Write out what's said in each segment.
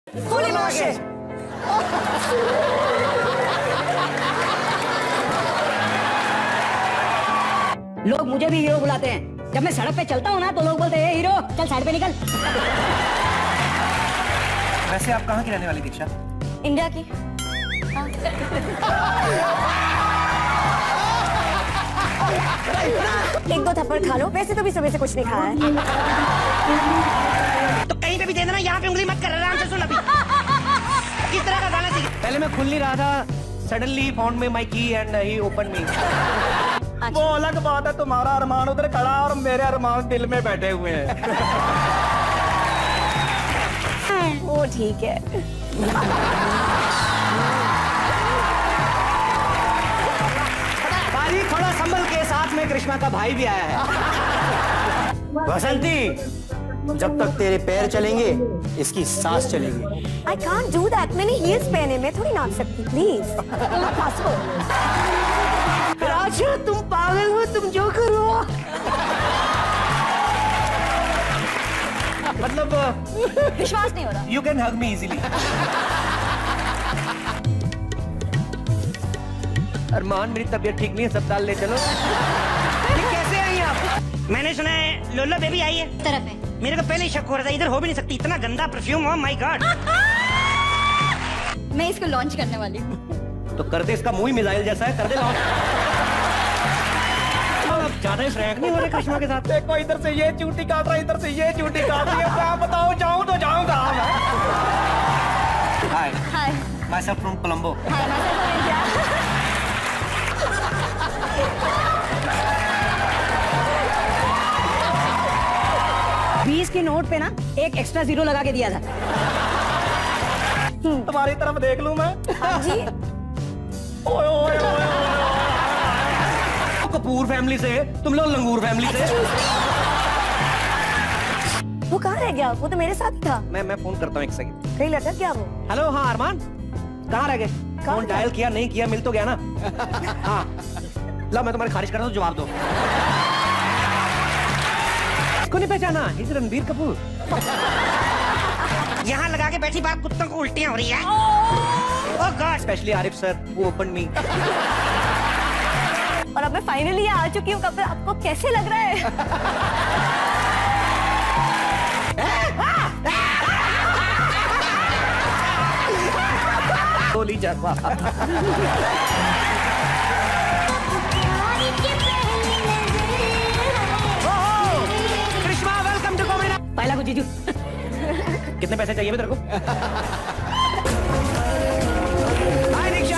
Fully immersion. लोग मुझे भी हीरो बुलाते हैं। जब मैं सड़क पे चलता हूँ ना तो लोग बोलते हैं हीरो चल साइड पे निकल। वैसे आप कहाँ की रहने वाली दीक्षा? इंडिया की। एक दो थप्पड़ खा लो, वैसे तो भी सुबह से कुछ नहीं खाया है। तो कहीं पे भी दे देना, यहाँ पे उंगली मत कर, आराम से सुन अभी। किस तरह का गाना चाहिए? पहले मैं खुल नहीं रहा था, सडनली फाउंड मी माई की एंड ही ओपन मी। वो अलग बात है, तुम्हारा अरमान उधर खड़ा और मेरे अरमान दिल में बैठे हुए हैं। वो ठीक है। बारी थोड़ा संभल के, साथ में करिश्मा का भाई भी आया है। बसंती, जब तक तेरे पैर चलेंगे इसकी सांस चलेगी। I can't do that. मैंने हील्स पहने, मैं थोड़ी नाच सकती, प्लीज। राजा तुम पागल हो, तुम जो करो। मतलब विश्वास नहीं हो रहा। You can hug me easily. Arman मेरी तबीयत ठीक नहीं है, अस्पताल ले चलो। ये कैसे आई आप? मैंने सुना है लोलो बेबी आई है। तरफ है। मेरे को पहले ही शक हो रहा था, इधर हो भी नहीं सकती, इतना गंदा परफ्यूम हो, माय गॉड। मैं इसको लॉन्च करने वाली हूँ। तो कर दे, इसका मुंह ही मिसाइल जैसा है, कर दे लॉन्च। अब ज्यादा ही फ्रैंक नहीं हो रहे करिश्मा के साथ। देखो इधर से ये चूटी काट रहा है, इधर से ये चूटी काट रही है। मैं बताओ जाऊं तो जाऊं कहाँ मैं? Hi, hi myself from Colombo. Hi मैं बीस के नोट पे ना एक एक्स्ट्रा जीरो लगा के दिया था। तुम्हारी तरफ देख लूं मैं? हाँ जी। ओए ओए ओए कपूर फैमिली से, तुम लोग लंगूर फैमिली से। वो कहाँ रह गया? वो तो मेरे साथ ही था। मैं फोन करता हूँ, एक सेकंड। कहीं लटक गया वो। हेलो, हाँ अरमान, कहाँ रह गए? फोन डायल किया, नहीं किया, मिल तो गया ना? हाँ, लो मैं तुम्हारी खारिज कर रहा हूँ, जवाब दो। इसको नहीं पहचाना? इस रणबीर कपूर। यहाँ लगा के बैठी बात, कुत्तों को उल्टियाँ हो रही है। ओह गॉड। स्पेशली आरिफ सर, वो ओपन मी। और अब मैं फाइनली आ चुकी हूँ। कब आपको कैसे लग रहा है? गोली जावा। करिश्मा, वेलकम टू कॉमेडी। पहला को जीजू। कितने पैसे चाहिए तेरे को? हाय दीक्षा।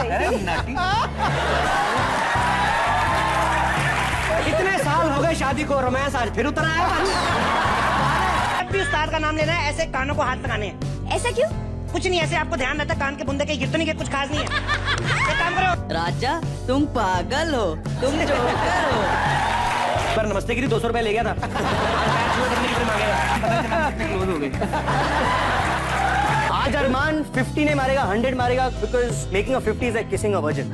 अरे नाटी। इतने साल हो गए शादी को, रोमांस आज फिर उतर आया। जब भी उस्ताद का नाम लेना है, ऐसे कानों को हाथ लगाने हैं। ऐसा क्यों? कुछ नहीं, ऐसे आपको ध्यान रहता, कान के बुंदे कहीं गिर तो नहीं गए, कुछ खास नहीं है। एक काम करो। राजा तुम पागल हो, तुम जोकर हो। पर नमस्ते के लिए 200 रुपए ले गया था। क्लोज हो गए। आज अरमान 50 नहीं मारेगा, 100 मारेगा, because making a 50 is like kissing a virgin.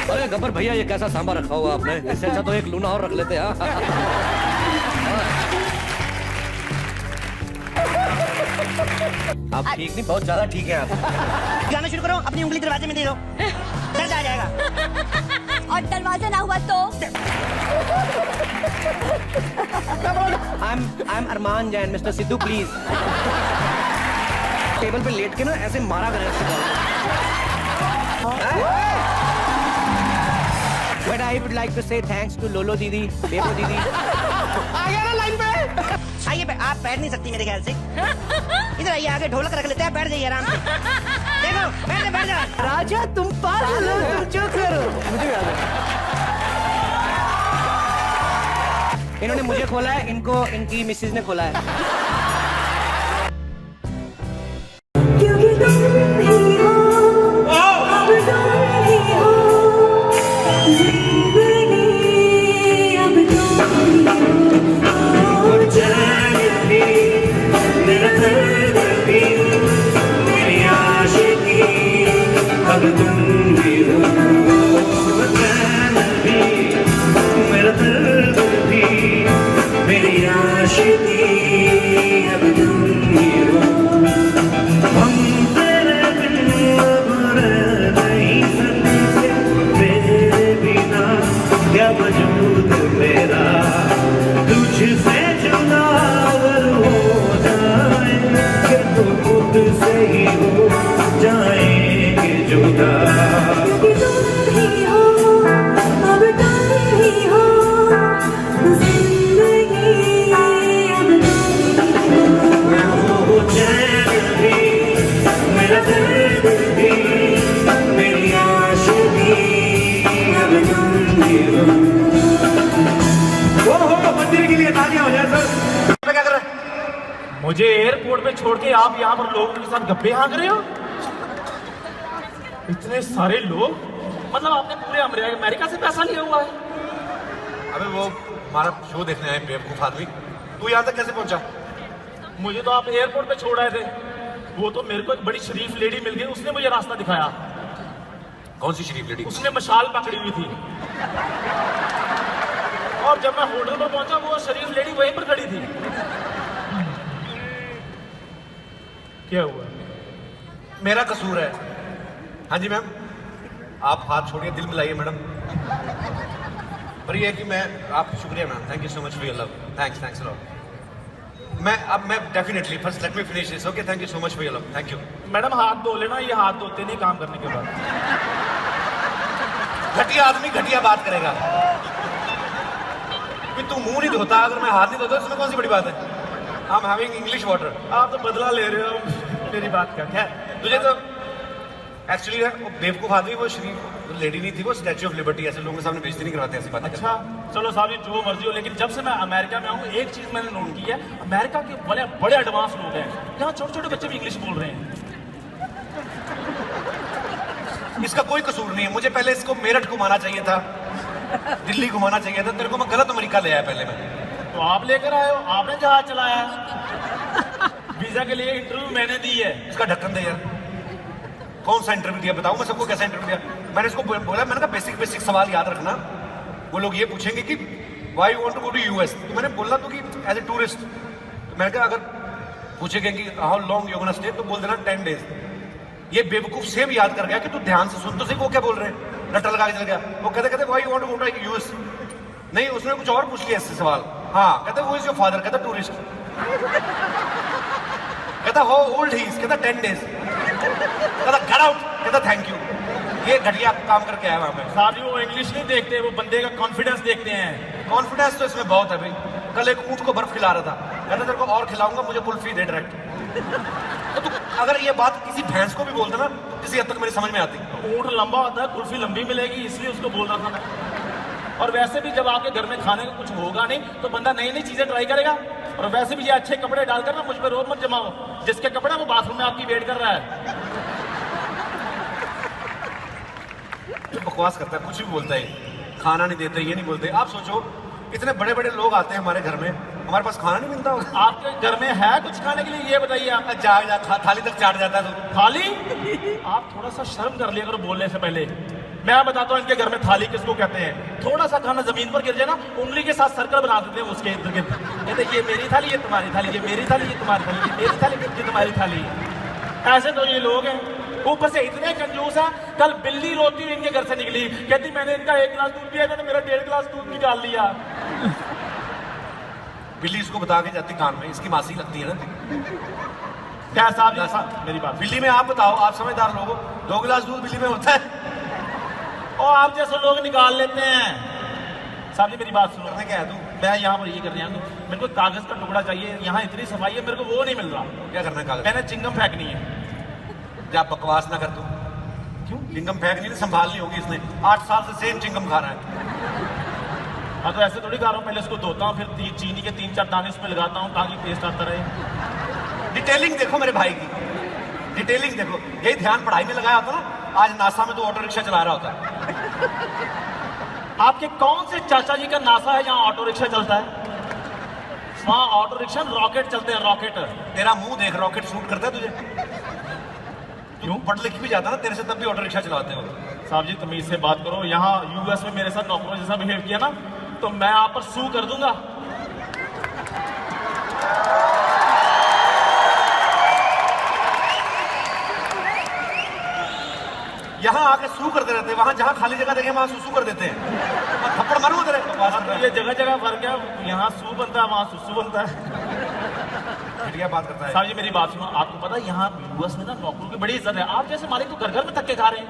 अरे गब्बर भैया, ये कैसा सांभर रखा हुआ आपने? इससे अच्छा तो एक लूना और रख लेते हैं। आप ठीक नहीं, बहुत ज्यादा ठीक है आप। गाना शुरू करो, अपनी उंगली दरवाजे में दे दो, दर्द आ जाएगा। और दरवाजा ना हुआ तो? I'm Arman Jain, mister Sidhu please. Table पे लेट के ना ऐसे मारा करें। But I would like to say thanks to लोलो दीदी, बेबो दीदी। आ गया ना लाइन पे? आइए, आप बैठ नहीं सकती मेरे ख्याल से। इधर आइए, आगे ढोलक रख लेते हैं, बैठ जाइए आराम से। देखो, बैठ जा। राजा तुम पागल हो, तुम जो करो। मुझे याद है। इन्होंने मुझे खोला है, इनको इनकी मिसेज ने खोला है। क्योंकि तुम ही हो, अब तुम ही हो, जिंदगी अब तुम ही हो। और चैन भी, मेरा दर्द भी, मेरी आशिकी, अब तुम ही हो। और चैन भी, मेरा दर्द भी, मेरी आशिकी। मुझे एयरपोर्ट पे छोड़ के आप यहाँ पर लोगों के साथ गप्पे हाँक रहे हो? इतने सारे लोग, मतलब आपने पूरे अमेरिका से पैसा लिया हुआ है? अबे वो हमारा शो देखने आए बेवकूफ आदमी, तू यहाँ तक कैसे पहुंचा? मुझे तो आप एयरपोर्ट पे छोड़ आए थे। वो तो मेरे को एक बड़ी शरीफ लेडी मिल गई, उसने मुझे रास्ता दिखाया। कौन सी शरीफ लेडी? उसने मशाल पकड़ी हुई थी और जब मैं होटल पर पहुंचा वो शरीफ लेडी वहीं पर खड़ी थी। क्या हुआ? मेरा कसूर है। हाँ जी मैम, आप हाथ छोड़िए, दिल मिलाइए मैडम। पर ये है कि मैं आप शुक्रिया ma'am, thank you so much for your love, thanks thanks lot. मैं definitely first let me finish this, okay, thank you so much for your love, thank you. Madam हाथ धो लेना, ये हाथ धोते नहीं काम करने के बाद। घटिया आदमी घटिया बात करेगा। तू मुंह नहीं धोता, अगर मैं हाथ नहीं धोता इसमें कौन सी बड़ी बात है? I am having English water. आप तो बदला ले रहे हो मेरी बात का। क्या तुझे तो एक्चुअली वो बेवकूफ आदमी, वो शरीफ लेडी नहीं थी, वो स्टैच्यू ऑफ लिबर्टी, ऐसे लोगों के सामने बेइज्जती नहीं करवाते ऐसी बातें। अच्छा चलो साहब जी जो मर्जी हो, लेकिन जब से मैं अमेरिका में आऊँ एक चीज मैंने नोट की है, अमेरिका के बड़े बड़े एडवांस लोग हैं, यहाँ छोटे छोटे बच्चे भी इंग्लिश बोल रहे हैं। इसका कोई कसूर नहीं है, मुझे पहले इसको मेरठ घुमाना चाहिए था, दिल्ली घुमाना चाहिए था, तेरे को मैं गलत अमेरिका ले आया पहले मैं। तो आप लेकर आए हो, आपने जहाज चलाया वीजा के लिए इंटरव्यू मैंने दी है। इसका ढक्कन दे यार, कौन सा इंटरव्यू दिया बताऊं मैं सबको, कैसा इंटरव्यू दिया? मैंने इसको बोला, मैंने कहा बेसिक सवाल याद रखना। वो लोग ये पूछेंगे कि why you want to go to US, तो मैंने बोला तो कि एज ए टूरिस्ट। तो मैंने कहा अगर पूछेंगे कि how long you gonna stay, तो बोल देना 10 days। ये बेवकूफ सेम याद कर गया कि तू ध्यान से सुन तो सही, वो क्या बोल रहे हैं, रट्टा लगा के चल गया। वो कहते why you want to go to US, नहीं उसने कुछ और पूछ लिया इससे सवाल। हाँ कहते वो इज योर फादर, कहता टूरिस्ट, कहता हाउ ओल्ड ही इज, कहता 10 days, कहता गेट आउट, कहता थैंक यू। ये घटिया काम करके आया वहां पे। साहब जी वो इंग्लिश नहीं देखते, वो बंदे का कॉन्फिडेंस देखते हैं। कॉन्फिडेंस तो इसमें बहुत है भाई। कल एक ऊंट को बर्फ खिला रहा था, कहता तेरे को और खिलाऊंगा, मुझे कुल्फी दे डायरेक्ट। तो तू अगर ये बात किसी भैंस को भी बोलता ना तो किसी हद तक मेरी समझ में आती। ऊंट लंबा होता है, कुल्फी लंबी मिलेगी, इसलिए उसको बोल रहा था मैं। और वैसे भी जब आपके घर में खाने को कुछ होगा नहीं तो बंदा नई नई चीजें ट्राई करेगा। और वैसे भी ये अच्छे कपड़े डालकर ना मुझ पर रोज मत जमाओ, जिसके कपड़ा वो बाथरूम में आपकी वेट कर रहा है। बकवास करता है, कुछ भी बोलता है, खाना नहीं देते, ये नहीं बोलते। आप सोचो इतने बड़े बड़े लोग आते हैं हमारे घर में, हमारे पास खाना नहीं मिलता होगा। आपके घर में है कुछ खाने के लिए, ये बताइए आप। थाली तक चाट जाता है तो थाली? आप थोड़ा सा शर्म कर लिया करो बोलने से पहले। मैं बताता हूँ इनके घर में थाली किसको कहते हैं। थोड़ा सा खाना जमीन पर गिर जाए ना, उंगली के साथ सर्कल बना देते हैं उसके इर्द गिर्द, कहते ये मेरी थाली, ये तुम्हारी थाली, ये मेरी थाली, ये तुम्हारी थाली, ये मेरी थाली, ये तुम्हारी थाली। ऐसे तो ये लोग हैं। ऊपर से इतने कंजूस है, कल बिल्ली रोती हुई इनके घर से निकली, कहती मैंने इनका 1 गिलास दूध पिया, इन्होंने मेरा 1.5 गिलास दूध निकाल लिया। बिल्ली इसको बता के जाती कान में, इसकी मासी लगती है ना। क्या साहब मेरी बात, बिल्ली में आप बताओ, आप समझदार लोग हो, 2 गिलास दूध बिल्ली में होता है और आप जैसे लोग निकाल लेते हैं। साहब जी मेरी बात सुनो, मैं क्या है तू, मैं यहाँ पर ये कर रहा हूँ, मेरे को कागज का टुकड़ा चाहिए, यहाँ इतनी सफाई है, मेरे को वो नहीं मिल रहा। क्या करना है कागज? मैंने चिंगम फेंकनी है। क्या बकवास ना कर तू, क्यों चिंगम फेंकनी, संभालनी होगी इसने, 8 साल से सेम चिंगम खा रहा है। हाँ तो ऐसे थोड़ी खा रहा हूँ, पहले इसको धोता हूँ, फिर चीनी के 3-4 दाने उस पर लगाता हूँ ताकि टेस्ट आता रहे। डिटेलिंग देखो मेरे भाई की, डिटेलिंग देखो। यही ध्यान पढ़ाई में लगाया होता ना, आज नासा में तो ऑटो रिक्शा चला रहा होता। आपके कौन से चाचा जी का नासा है जहाँ ऑटो रिक्शा चलता है? वहाँ ऑटो रिक्शा रॉकेट चलते हैं, रॉकेट। तेरा मुंह देख, रॉकेट शूट करता है तुझे? क्यों? पढ़ लिख भी जाता ना तेरे से, तब भी ऑटो रिक्शा चलाते हो। साहब जी तमीज से बात करो, यहाँ यूएस में मेरे साथ नौकरों जैसा बिहेव किया ना तो मैं आप पर सू कर दूंगा। यहाँ आके सू करते रहते हैं, वहां जहाँ खाली जगह देखे वहां सू कर देते हैं। थप्पड़ मारूंगा तेरे। तो ये जगह जगह फर्क है, यहाँ सू बनता है, वहाँ सुसु बनता है। घटिया बात करता है। साहब जी मेरी बात सुनो, आपको पता है यहाँ यूएस में ना नौकरों की बड़ी इज्जत है। आप जैसे मालिक तो घर घर में धक्के खा रहे हैं।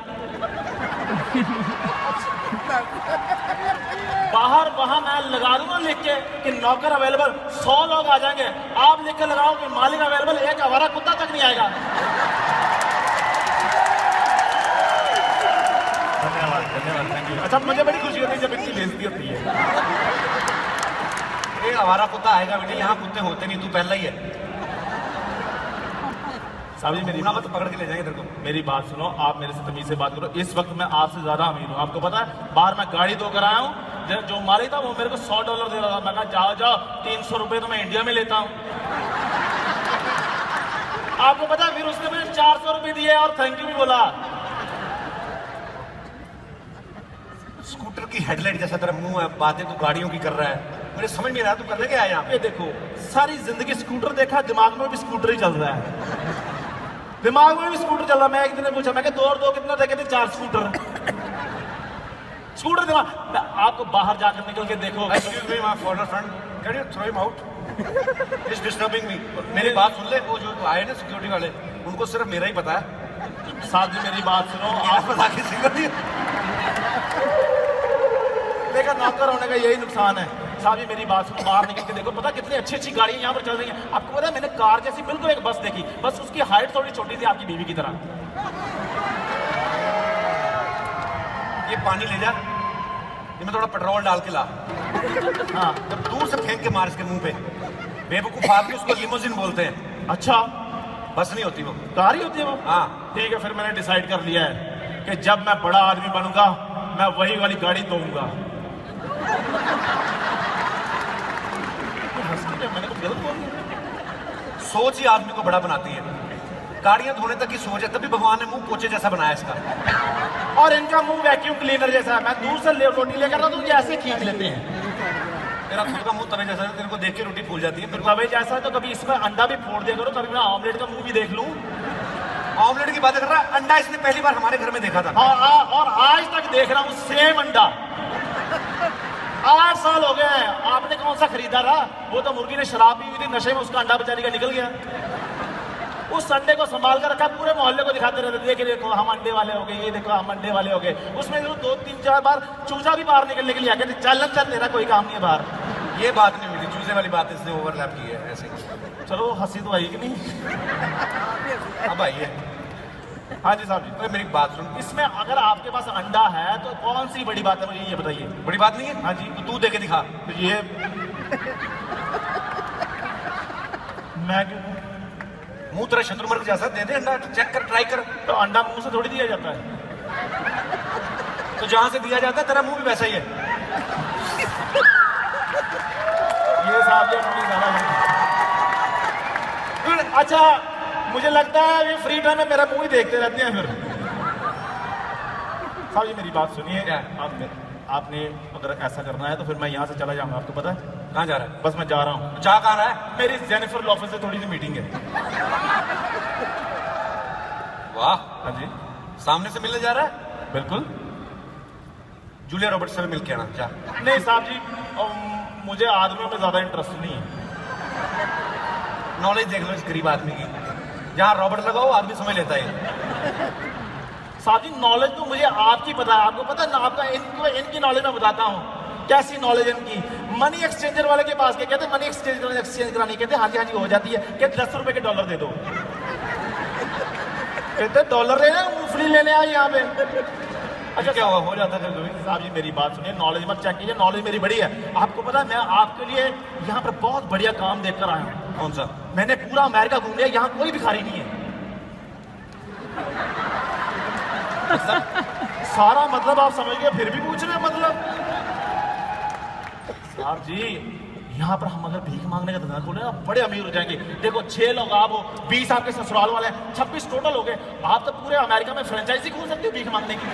बाहर वहां मैं लगा दूंगा लिख के कि नौकर अवेलेबल, 100 लोग आ जाएंगे, आप लिख के लगाओ कि मालिक अवेलेबल, एक आवारा कुत्ता तक नहीं आएगा। धन्यवाद धन्यवाद, थैंक यू। अच्छा मुझे बड़ी खुशी होती है जब इतनी बेइज्जती होती है। ये आवारा कुत्ता आएगा बेटे, यहाँ कुत्ते होते नहीं, तू पहला ही है। साहब जी मेरी मत पकड़ के ले जाएंगे तेरे को। मेरी बात सुनो, आप मेरे से तमीज से बात करो। इस वक्त मैं आपसे ज्यादा अमीर हूँ, आपको पता है। बाहर मैं गाड़ी धोकर आया हूँ, जो मालिक था वो मेरे को $100 दे रहा था। मैं कहा जाओ जाओ, 300 रुपए तो मैं इंडिया में लेता हूँ। आपको पता है, फिर उसने मुझे 400 रुपए दिए और थैंक यू भी बोला। स्कूटर की हेडलाइट जैसा तेरा मुंह है, बातें तू गाड़ियों की कर रहा है, मुझे समझ नहीं आ रहा तू करने क्या आया। ये देखो, सारी जिंदगी स्कूटर देखा, दिमाग में भी स्कूटर ही चल रहा है। दिमाग में भी स्कूटर चल रहा। मैं एक दिन ने पूछा, मैं कि 2 और 2 कितना देखे थे? 4 स्कूटर। स्कूटर दिमाग। आपको बाहर जाकर निकल के देखो। Excuse me, my foreigner friend, can you throw him out? He's disturbing me. मेरी बात सुन ले, वो जो आए ना सिक्योरिटी वाले, उनको सिर्फ मेरा ही पता है। साहब जी मेरी बात सुनो, आप पता किसी को नहीं। देखा, नौकर होने का यही नुकसान है। साहब जी मेरी बात सुनो, बाहर निकल के देखो, पता कितनी अच्छी अच्छी गाड़ियां यहाँ पर चल रही हैं। आपको पता है, मैंने कार जैसी बिल्कुल एक बस देखी, बस उसकी हाइट थोड़ी छोटी थी, आपकी बीवी की तरह। ये पानी ले जा, ये मैं थोड़ा पेट्रोल डाल के ला। हाँ जब दूर से फेंक के मार इसके मुंह पे, बेवकूफ आदमी उसको लिमोजिन बोलते हैं। अच्छा, बस नहीं होती वो, कार ही होती है वो। हाँ ठीक है, फिर मैंने डिसाइड कर लिया है कि जब मैं बड़ा आदमी बनूंगा, मैं वही वाली गाड़ी दूंगा। मैंने कुछ गलत बोल दिया? सोच ही आदमी को बड़ा बनाती है। गाड़ियां धोने तक की सोच है, तभी भगवान ने मुंह पोछे जैसा बनाया इसका। और इनका मुंह वैक्यूम क्लीनर जैसा है। मैं दूर से रोटी लेकर आता हूँ, ये ऐसे खींच लेते हैं। तेरा खुद का मुंह तवे जैसा है, तेरे को देख के रोटी फूल जाती है। तवे जैसा है तो कभी इसमें अंडा भी फोड़ दिया करो, कभी मैं ऑमलेट का मुंह भी देख लूं। ऑमलेट की बात कर रहा है, अंडा इसने पहली बार हमारे घर में देखा था। और आज तक देख रहा हूँ सेम अंडा। 8 साल हो गए हैं। आपने कौन सा खरीदा था? वो तो मुर्गी ने शराब पी हुई थी, नशे में उसका अंडा बेचारी का निकल गया। उस अंडे को संभाल कर रखा, पूरे मोहल्ले को दिखाते रहते, देखिए देखो हम अंडे वाले हो गए, ये देखो हम अंडे वाले हो गए। उसमें 2, 3, 4 बार चूजा भी बाहर निकलने के लिए आके चल तेरा कोई काम नहीं है बाहर। ये बात नहीं हुई थी, चूजे वाली बात इसने ओवरलैप की है ऐसे। चलो हंसी तो आई कि नहीं? अब आई है। हाँ जी साहब जी, तो मेरी बात सुन, इसमें अगर आपके पास अंडा है तो कौन सी बड़ी बात है, मुझे ये बताइए। बड़ी बात नहीं है। हाँ जी, तो तू दे के दिखा। तो ये मैं क्यों? मुंह तेरा शत्रुमर्ग जैसा, दे दे अंडा, चेक कर, ट्राई कर। तो अंडा मुंह से थोड़ी दिया जाता है। तो जहां से दिया जाता है तेरा मुंह भी वैसा ही है। ये साहब जी अपनी ज्यादा। अच्छा, मुझे लगता है ये फ्री टाइम में मेरा मुंह ही देखते रहते हैं फिर। साहब जी मेरी बात सुनिए, आपने अगर ऐसा करना है तो फिर मैं यहाँ से चला जाऊंगा। आपको पता है कहाँ जा रहा है? बस मैं जा रहा हूँ। जा कहाँ रहा है? मेरी जेनिफर लॉपेज से थोड़ी सी मीटिंग है। वाह, हाँ जी, सामने से मिलने जा रहा है? बिल्कुल। जूलिया रॉबर्ट्स से मिल के आना, जा। नहीं साहब जी, मुझे आदमियों में ज्यादा इंटरेस्ट नहीं है। नॉलेज देख लो इस गरीब आदमी की, जहाँ रॉबर्ट लगाओ आदमी समझ लेता है। साहब जी नॉलेज तो मुझे आपकी पता है, आपको पता है ना, आपका इनकी नॉलेज मैं बताता हूँ। कैसी नॉलेज इनकी? मनी एक्सचेंजर वाले के पास के कहते मनी एक्सचेंज करानी, कहते हाँ जी हो जाती है। कहते 10 रुपए के डॉलर दे दो। कहते डॉलर लेना, मूंगफली लेने आए यहाँ पे। अच्छा क्या हुआ, हो जाता है कभी? साहब जी मेरी बात सुनिए, नॉलेज मत चेक कीजिए, नॉलेज मेरी बड़ी है। आपको पता है मैं आपके लिए यहाँ पर बहुत बढ़िया काम देख कर आया हूँ। कौन सा? मैंने पूरा अमेरिका घूम लिया, यहाँ कोई भिखारी नहीं है। सारा मतलब आप समझ गए, फिर भी पूछ रहे हैं मतलब। साहब जी यहाँ पर हम अगर भीख मांगने का धंधा खोले ना, बड़े अमीर हो जाएंगे। देखो 6 लोग आप हो, 20 आपके ससुराल वाले हैं, 26 टोटल हो गए। आप तो पूरे अमेरिका में फ्रेंचाइजी खोल सकते हो भीख मांगने की।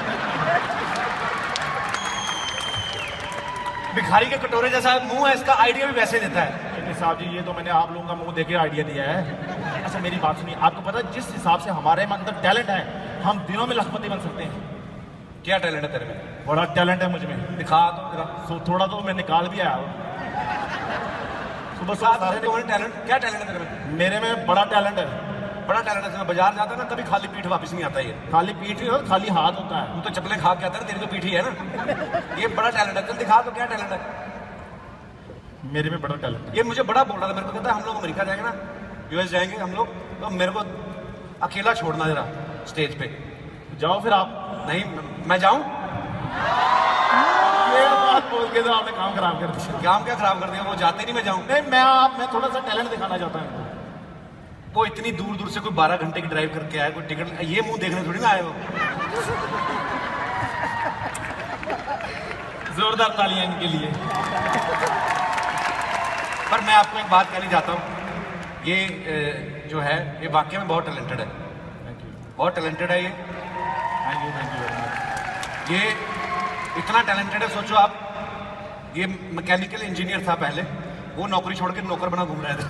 भिखारी के कटोरे जैसा मुंह है इसका, आइडिया भी वैसे देता है। लेकिन साहब जी ये तो मैंने आप लोगों का मुंह देके आइडिया दिया है। अच्छा मेरी बात सुनिए, आपको पता है जिस हिसाब से हमारे में अंदर टैलेंट है, हम दिनों में लखपति बन सकते हैं। क्या टैलेंट है तेरे में? बड़ा टैलेंट है मुझ में। दिखा तो जरा। थोड़ा तो मैं निकाल भी आया हूँ। सुबह सारे टैलेंट, क्या टैलेंट है तेरे में? मेरे में बड़ा टैलेंट है। बड़ा टैलेंट है। बाजार जाता है ना, कभी खाली पीठ वापस नहीं आता। ये खाली पीठ ही हो, खाली हाथ होता है। तू तो चप्पलें खा के आता है, तेरी तो पीठ ही है ना। ये बड़ा टैलेंट है, चल दिखा तो क्या टैलेंट है। मेरे में बड़ा टैलेंट है। ये मुझे बड़ा बोल रहा था, मेरे को कहता है हम लोग अमेरिका जाएंगे ना, यूएस जाएंगे हम लोग, तो मेरे को अकेला छोड़ना जरा स्टेज पे। जाओ फिर आप। नहीं मैं जाऊं? ये बात बोल के तो आपने काम खराब कर दिया। काम क्या खराब कर दिया? वो जाते नहीं, मैं जाऊं। नहीं मैं थोड़ा सा टैलेंट दिखाना चाहता हूँ। वो इतनी दूर दूर से कोई 12 घंटे की ड्राइव करके आया, कोई टिकट, ये मुंह देखने थोड़ी ना आए हो। जोरदार तालियां इनके लिए। पर मैं आपको एक बात कहनी चाहता हूँ, ये जो है ये वाकई में बहुत टैलेंटेड है, बहुत टैलेंटेड है ये। Thank you very much. ये इतना टैलेंटेड है, सोचो आप, ये मैकेनिकल इंजीनियर था पहले, वो नौकरी छोड़ के नौकर बना घूम रहे थे।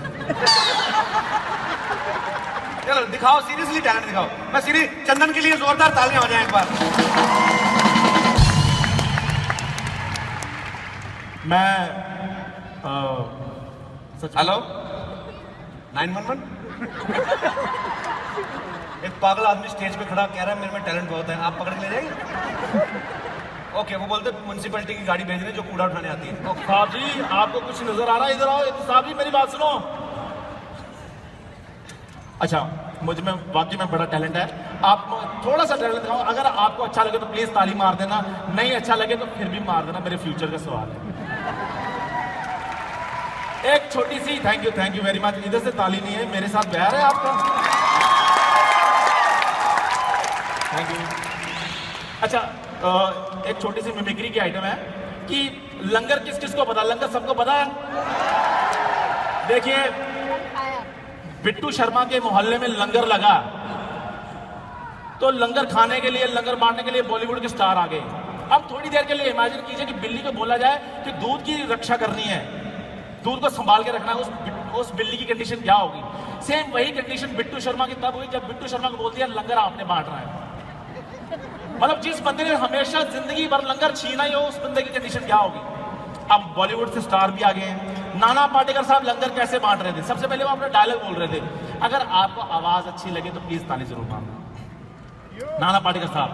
चलो दिखाओ, सीरियसली टैलेंट दिखाओ। मैं सीरी चंदन के लिए जोरदार तालियां हो जाए एक बार। मैं सच हेलो 911। एक पागल आदमी स्टेज पे खड़ा कह रहा है मेरे में टैलेंट बहुत है, आप पकड़ के ले जाएंगे? ओके, वो बोलते म्युनिसिपैलिटी की गाड़ी भेज रहे जो कूड़ा उठाने आती है। ओके साहब जी, आपको कुछ नजर आ रहा है? इधर आओ साहब जी, मेरी बात सुनो। अच्छा, मुझ में वाकई में बड़ा टैलेंट है। आप थोड़ा सा टैलेंट दिखाओ, अगर आपको अच्छा लगे तो प्लीज ताली मार देना, नहीं अच्छा लगे तो फिर भी मार देना, मेरे फ्यूचर का सवाल है। एक छोटी सी थैंक यू वेरी मच। इधर से ताली नहीं है, मेरे साथ प्यार है आपका। Thank you. अच्छा, एक छोटी सी मिमिक्री की आइटम है कि लंगर किस किस को पता? लंगर सबको पता है? देखिए, बिट्टू शर्मा के मोहल्ले में लंगर लगा, तो लंगर खाने के लिए, लंगर बांटने के लिए बॉलीवुड के स्टार आ गए। अब थोड़ी देर के लिए इमेजिन कीजिए कि बिल्ली को बोला जाए कि दूध की रक्षा करनी है, दूध को संभाल के रखना है, उस बिल्ली की कंडीशन क्या होगी? सेम वही कंडीशन बिट्टू शर्मा की तब हुई जब बिट्टू शर्मा को बोल दिया लंगर आपने बांटना है। मतलब जिस बंदे ने हमेशा जिंदगी भर लंगर छीना ही हो, उस बंदे की कंडीशन क्या होगी? अब बॉलीवुड से स्टार भी आ गए हैं। नाना पाटेकर साहब लंगर कैसे बांट रहे थे? सबसे पहले वो अपना डायलॉग बोल रहे थे। अगर आपको आवाज अच्छी लगे तो प्लीज ताली जरूर मारना। नाना पाटेकर साहब